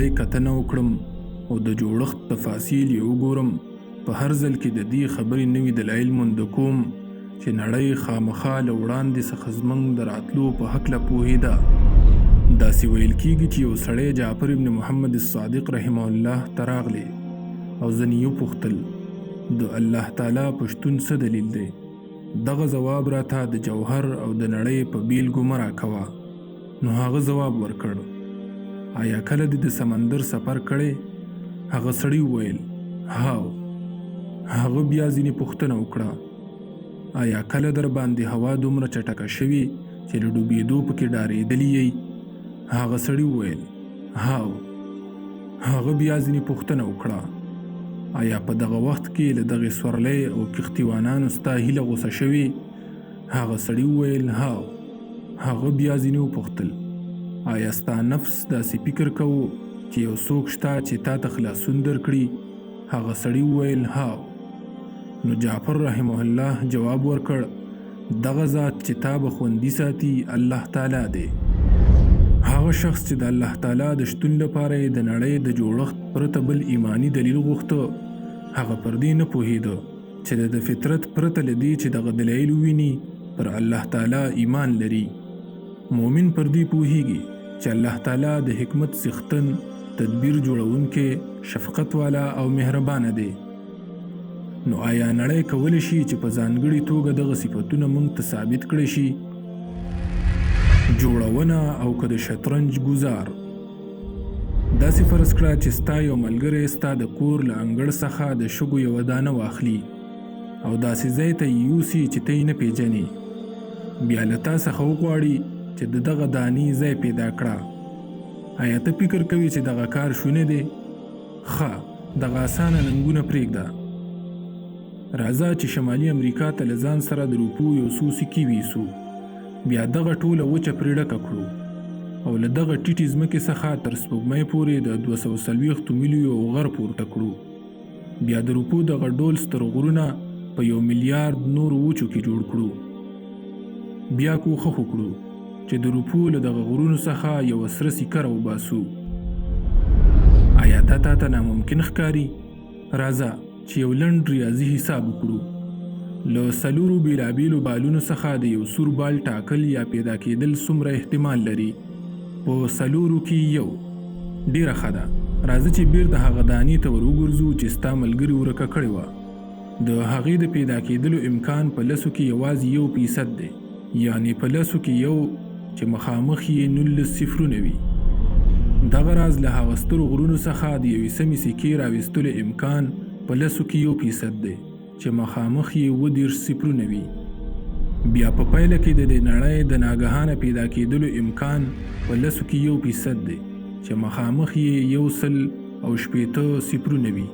نړۍ کتنه وکړم او د جوړښت تفاصیل یې وګورم، په هر ځل کې د دې خبرې نوي دلایل مونده کوم چې نړۍ خامخا له وړاندې څخه زموږ د راتلو په هکله پوهېده. داسې ویل کېږي چې یو سړی جعفر ابن محمد الصادق رحمه الله ته راغلی او ځنې یې وپوښتل د الله تعالی په شتون څه دلیل دی؟ دغه ځواب راته د جوهر او د نړۍ په بیلګو مه راکوه. نو هغه ځواب ورکړ آیا کله دې د سمندر سفر کړی؟ هغه سړي وویل هاو. هغه بیا ځینې پوښتنه وکړه آیا کله در باندې هوا دومره چټکه شوي چې له ډوبېدو پکې ډارېدلی یې؟ هغه سړي وویل هاو. هغه بیا ځینې پوښتنه وکړه آیا په دغه وخت کې له دغې سورلۍ او کښتیوانانو ستا هیله غوسه شوې؟ هغه سړي وویل هاو. هغه بیا ځینې وپوښتل آیا ستا نفس داسې فکر کوو چې یو څوک شته چې تا ته خلاصون درکړي؟ هغه سړي وویل هاو. نو جعفر رحمه الله جواب ورکړ دغه ذات چې تا به خوندي ساتي الله تعالی دی. هغه شخص چې د الله تعالی د شتون لپاره د نړۍ د جوړښت پرته بل ایمانی دلیل غوښته، هغه پر دې نه پوهېده چې د فطرت پرته له دې چې دغه دلایل وویني پر الله تعالی ایمان لري. مؤمن پر دې پوهېږي چې الله تعالی د حکمت څښتن، تدبیر جوړونکی، شفقت والا او مهربانه دی. نو آیا نړۍ کولی شي چې په ځانګړې توګه دغه صفتونه موږ ته ثابت کړی شي؟ جوړونه او که د شطرنج ګزار. داسې فرض کړه چې ستا یو ملګری ستا د کور له انګړ څخه د شګو یوه دانه واخلي او داسې ځای ته یې یوسي چې ته یې نه پیژنې، بیا له تا څخه وغواړي چې د دغه دانې ځای پیدا کړه. آیا ته فکر کوي چې دغه کار شونی دی؟ ښه، دغه اسانه ننګونه پرېږده. راځه چې شمالي امریکا ته له ځان سره د روپو یو څو سکې ویسو، بیا دغه ټوله وچه پرې ډکه کړو او له دغه ټیټې ځمکې څخه تر سپوږمۍ پورې د 240 میلیو غر پورته کړو. بیا د روپو دغه ډول ستر غرونه په 1 میلیارد نورو وچو کې جوړ کړو. بیا کوښښ وکړو چې د روپو له دغه غرونو څخه یوه سره سکه راوباسو. آیا دا تاته ناممکن ښکاري؟ راځه چې یو لنډ ریاضي حساب وکړو. له 4 بیلابیلو بالونو څخه د یو سور بال ټاکل یا پیدا کېدل څومره احتمال لري؟ په 4 کې یو. ډیره ښه ده. راځه چې بیرته هغه دانې ته ور وګرځو چې ستا ملګري ورکه کړې وه. د هغې د پیدا کېدلو امکان په 10 کې یوازې 1% دی، یعنې په 10 کې یو چې مخامخ یې 19 صفرونه وي. دغه راز له هغه سترو غرونو څخه د یوې سمې سکې راویستلو امکان په 10 کې 1% دی چې مخامخ یې 20 صفرونه وي. بیا په پایله کې د دې نړۍ د ناګهانه پیدا کېدلو امکان په 10 کې 1% دی چې مخامخ یې 180 صفرونه وي،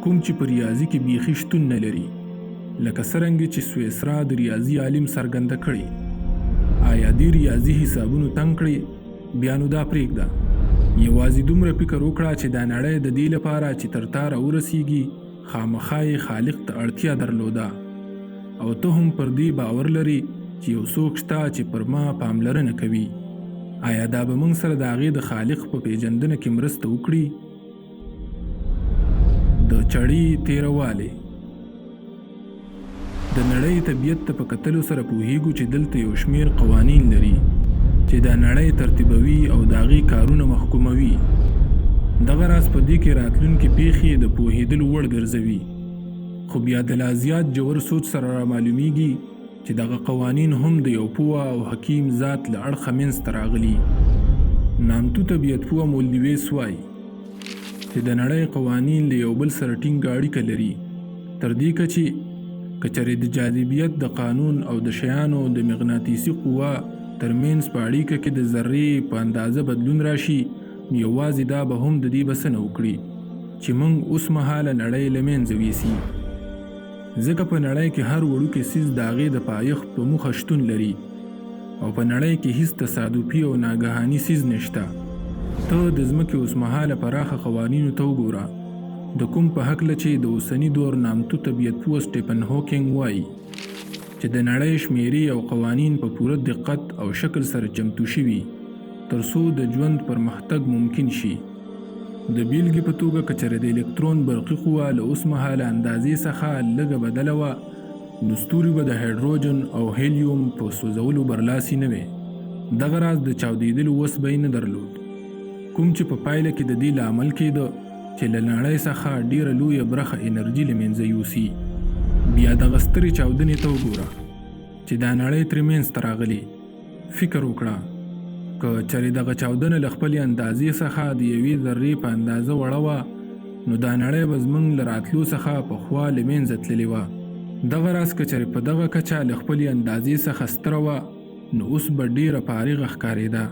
کوم چې په ریاضي کې بیخي شتون نه لري، لکه څرنګه چې سویسرا د ریاضي عالم څرګنده کړي. آیا دې ریاضي حسابونو تنګ کړي؟ بیا نو دا پرېږده. یوازې دومره فکر وکړه چې دا نړۍ د دې لپاره چې تر تا راورسیږي خامخا یې خالق ته اړتیا درلوده، او ته هم پر دې باور لري چې یو څوک شته چې پر ما پاملرنه کوي. آیا دا به موږ سره د هغې د خالق په پیژندنه کې مرسته وکړي؟ د چړې تیروالی. د نړۍ طبیعت ته په کتلو سره پوهیږو چې دلته یو شمیر قوانین لري چې دا نړۍ ترتیبوي او د هغې کارونه محکوموي. دغه راز په دې کې راتلونکې پیښې د پوهېدلو وړ ګرځوي. خو بیا د لا زیات ژور سوچ سره رامعلومیږي چې دغه قوانین هم د یو پوه او حکیم ذات له اړخه منځته راغلي. نامتو طبیعت پوه مولویس وایي چې د نړۍ قوانین له یو بل سره ټینګه اړیکه لري، تر دې کچې که چېرې د جاذبیت د قانون او د شیانو د مغناطیسي قوه ترمنځ په اړیکه کې د ذرې په اندازه بدلون راشي، یوازې دا به هم د دې بسنه وکړي چې موږ اوس مهاله نړۍ له منځه ویسي. ځکه په نړۍ کې هر وړوکی څیز د هغې د پایښت په موخه شتون لري او په نړۍ کې هیڅ تصادفي او ناګهاني څیز نشته. ته د ځمکې اوسمهاله پراخه قوانینو ته وګوره، د کوم په هکله چې د اوسني دور نامتو طبیعت پوه سټیفن هوکینګ وایي چې د نړۍ شمیرې او قوانین په پوره دقت او شکل سره چمتو شوي تر څو د ژوند پرمختګ ممکن شي. د بیلګې په توګه که چېرې د الکترون برقي قوه له اوسمهاله اندازې څخه لږه بدله وه، نو ستوري به د هایدروجن او هیلیوم په سوځولو برلاسي نه وي. دغه راز د چاودېدلو وس به یې نه درلود، کوم چې په پایله کې د دې لامل کېده چې له نړۍ څخه ډېره لویه برخه انرژي له منځه یوسي. بیا دغه سترې چاودنې ته وګوره چې دا نړۍ ترې منځته راغلې. فکر وکړه که چېرې دغه چاودنه له خپلې اندازې څخه د یوې ذرې په اندازه وړه وه، نو دا نړۍ به زموږ له راتلو څخه پخوا له منځه تللې وه. دغه راز که چېرې په دغه کچه له خپلې اندازې څخه ستره وه، نو اوس به ډېره فارغه ښکارېده.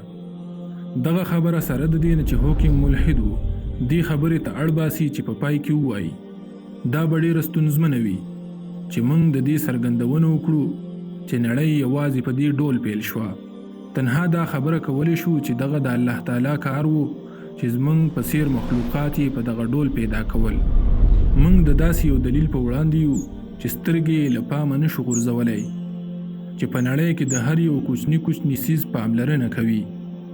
دغه خبره سره د دې نه چې هوکینګ ملحد و، دې خبرې ته اړ باسي چې په پای کې ووایي دا به ډېره ستونزمنه وي چې موږ د دې څرګندونه وکړو چې نړۍ یوازې په دې ډول پیل شوه. تنها دا خبره کولی شو چې دغه د الله تعالی کار و چې زموږ په څیر مخلوقات یې په دغه ډول پیدا کول. موږ د داسې یو دلیل په وړاندې یو چې سترګې یې له پامه نشو غورځولی، چې په نړۍ کې د هر یو کوچني کوچني څیز پاملرنه کوي،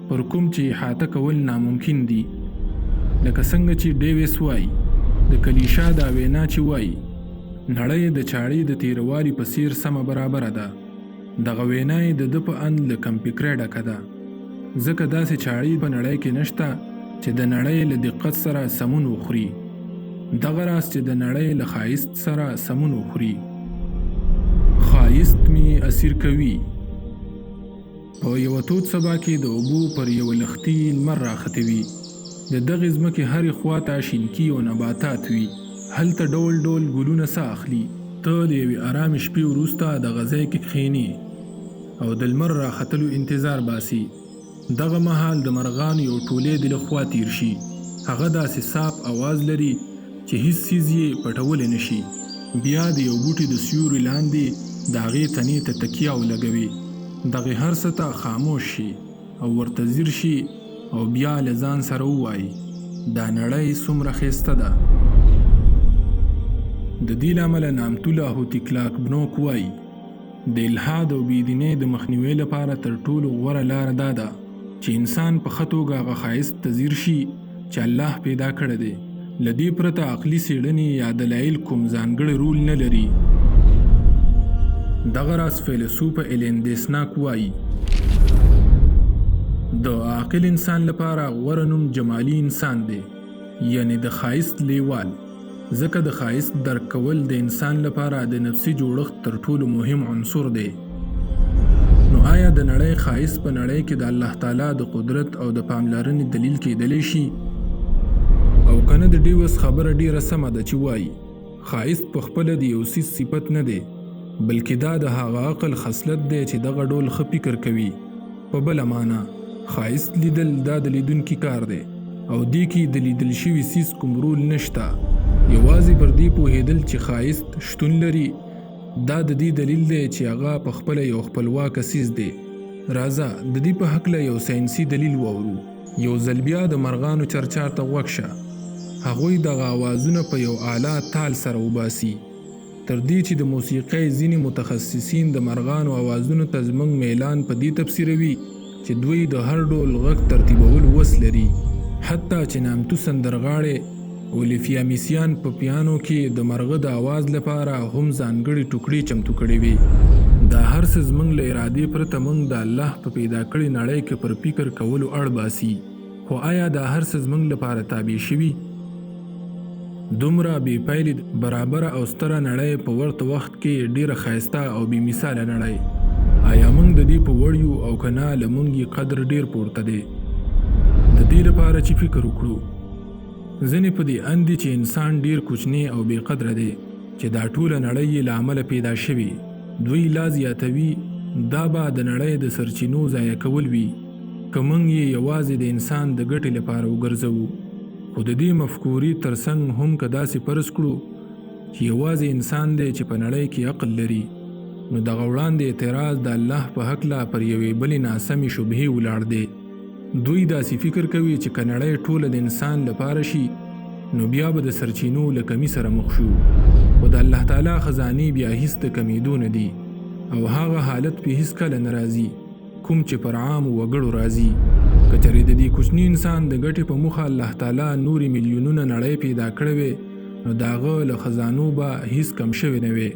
پر کوم چې احاطه کول ناممکن دي. لکه څنګه چې ډیویس وایي، د کلیشا دا وینا چې وایي نړۍ د چاړې د تیروالي په څیر سمه برابره ده، دغه وینا یې د ده په اند له کم فکرۍ ډکه ده، ځکه داسې چاړې په نړۍ کې نشته چې د نړۍ له دقت سره سمون وخوري، دغه راز چې د نړۍ له ښایست سره سمون وخوري. ښایست مې اسیر کوي. په یوه تود سبا کې د اوبو پر یوه لښتي لمر راختوي. د دغې ځمکې هرې خوا ته شینکي او نباتات وي، هلته ډول ډول ګلونه ساه اخلي. ته د یوې ارامې شپې وروسته دغه ځای کې کښېنې او د لمر راختلو انتظار باسي. دغه مهال د مرغانو یو ټولۍ د له خوا تیر شي. هغه داسې صاف اواز لري چې هیڅ څیز یې پټولی نشي. بیا د یو بوټي د سیوري لاندې د هغې تنې ته تکیه ولګوي، دغې هر څه ته خاموش شي او ورته ځیر شي او بیا له ځان سره ووایي دا نړۍ څومره ښایسته ده. د دې له امله نامتو لاهوتي کلاک بنوک وایي د الحاد او بېدینۍ د مخنیوي لپاره تر ټولو غوره لاره دا ده چې انسان په ښه توګه هغه ښایست ته ځیر شي چې الله پیدا کړی دی. له دې پرته عقلي څېړنې یا دلایل کوم ځانګړی رول نه لري. دغه راز فیلسوف ایلن دیسناک وایي د عاقل انسان لپاره غوره نوم جمالي انسان دی، یعنی د ښایست لیوال، ځکه د ښایست درک کول د انسان لپاره د نفسي جوړښت تر ټولو مهم عنصر دی. نو آیا د نړۍ ښایست په نړۍ کې د الله تعالی د قدرت او د پاملرنې دلیل کېدلی شي؟ او کنه د ډیوس خبره ډیره سمه ده چې وایي ښایست په خپله د یو څیز صفت نه دی، بلکې دا د هغه عقل خصلت دی چې دغه ډول ښه فکر کوي. په بله معنا ښایست لیدل دا د لیدونکي کار دی او دې کې د لیدل شوي څیز کوم رول نشته. یوازې پر دې پوهېدل چې ښایست شتون لري دا د دې دلیل دی چې هغه په خپله یو خپلواکه څیز دی. راځه د دې په هکله یو ساینسي دلیل واورو. یو ځل بیا د مرغانو چرچار ته غوږ شه. هغوی دغه اوازونه په یو اعلی تال سره وباسي، تر دې چې د موسیقۍ ځینې متخصصین د مرغانو اوازونو ته زموږ میلان په دې تفسیروي چې دوی د هر ډول غږ ترتیبولو وس لري. حتی چې نامتو سندرغاړی اولیفیا میسیان په پیانو کې د مرغه د آواز لپاره هم ځانګړي ټوکړې چمتو کړې وي. دا هر څه زموږ له ارادې پرته موږ د الله په پیدا کړې نړۍ کې پر فکر کولو اړ باسي. خو آیا دا هر څه زموږ لپاره تابع شوي؟ دومره بې پیلې برابره او ستره نړۍ په ورته وخت کې ډیره ښایسته او بې مثاله نړۍ. آیا موږ د دې په وړ یو او که نه له موږ یې قدر ډیر پورته دی؟ د دې لپاره چې فکر وکړو. ځینې په دې اند دي چې انسان ډیر کوچنی او بې قدره دی چې دا ټوله نړۍ یې له امله پیدا شوي. دوی لا زیاتوي دا به د نړۍ د سرچینو ضایع کول وي که موږ یې یوازې د انسان د ګټې لپاره وګرځوو. خو د دې مفکورې ترڅنګ هم که داسې فرض کړو چې یوازې انسان دی چې په نړۍ کې عقل لري، نو دغه وړاندې اعتراض د الله په هکله پر یوې بلې ناسمې شبهې ولاړ دی. دوی داسې فکر کوي چې که نړۍ ټوله د انسان لپاره شي نو بیا به د سرچینو له کمی سره مخ شو. خو د الله تعالی خزانې بیا هیڅ د کمیدو نه دي او هغه حالت په هیڅ کله نه راځي کوم چې پر عامو وګړو راځي. که چېرې د دې کوچني انسان د ګټې په موخه الله تعالی نورې میلیونونه نړۍ پیدا کړې وې نو د هغه له خزانو به هیڅ کم شوی نه وې.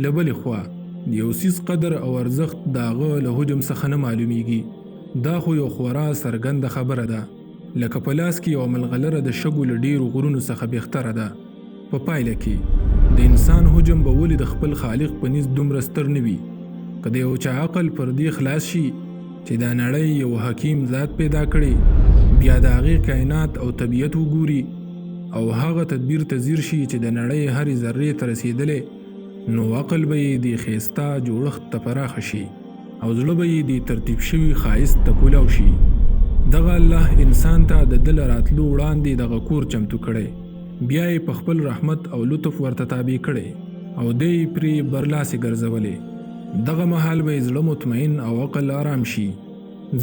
له بلې خوا د یو څیز قدر او ارزښت د هغه له حجم څخه نه معلومیږي. دا خو یو خورا څرګنده خبره ده، لکه په لاس کې یو ملغلره د شګو له ډېرو غرونو څخه بهتره ده. په پایله کې د انسان حجم به ولې د خپل خالق په نزد دومره ستر نه وي؟ که د یو چا عقل پر دې خلاص شي چې دا نړۍ یو حکیم ذات پیدا کړي، بیا د هغې کائنات او طبیعت وګوري او هغه تدبیر ته ځیر شي چې د نړۍ هرې ذرې ته رسېدلی، نو عقل به یې د ښایسته جوړښت ته پراخه شي او زړه به یې د ترتیب شوي ښایست ته کولاو شي. دغه الله انسان ته د ده له راتلو وړاندې دغه کور چمتو کړی، بیا یې په خپل رحمت او لطف ورته تابع کړی او دی یې پرې برلاسې ګرځولی. دغه مهال به یې زړه مطمئن او عقل آرام شي،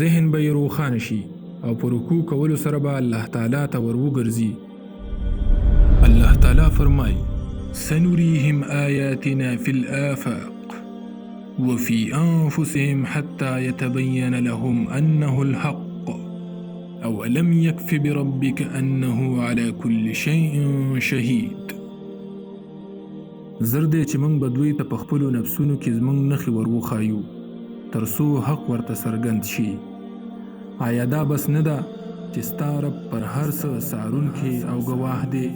ذهن به یې روښانه شي او په رکوع کولو سره به الله تعالی ته ور وګرځي. الله تعالی فرمایي: سنريهم آياتنا في الآفاق وفي أنفسهم حتى يتبين لهم أنه الحق أولم يكف بربك أنه على كل شيء شهيد. زر دی چې موږ به دوی ته په خپلو نفسونو کې زموږ نښې ور وښایو تر څو حق ورته څرګند شي. آیا دا بس نه ده چې ستا رب پر هر څه څارونکی او ګواه دی؟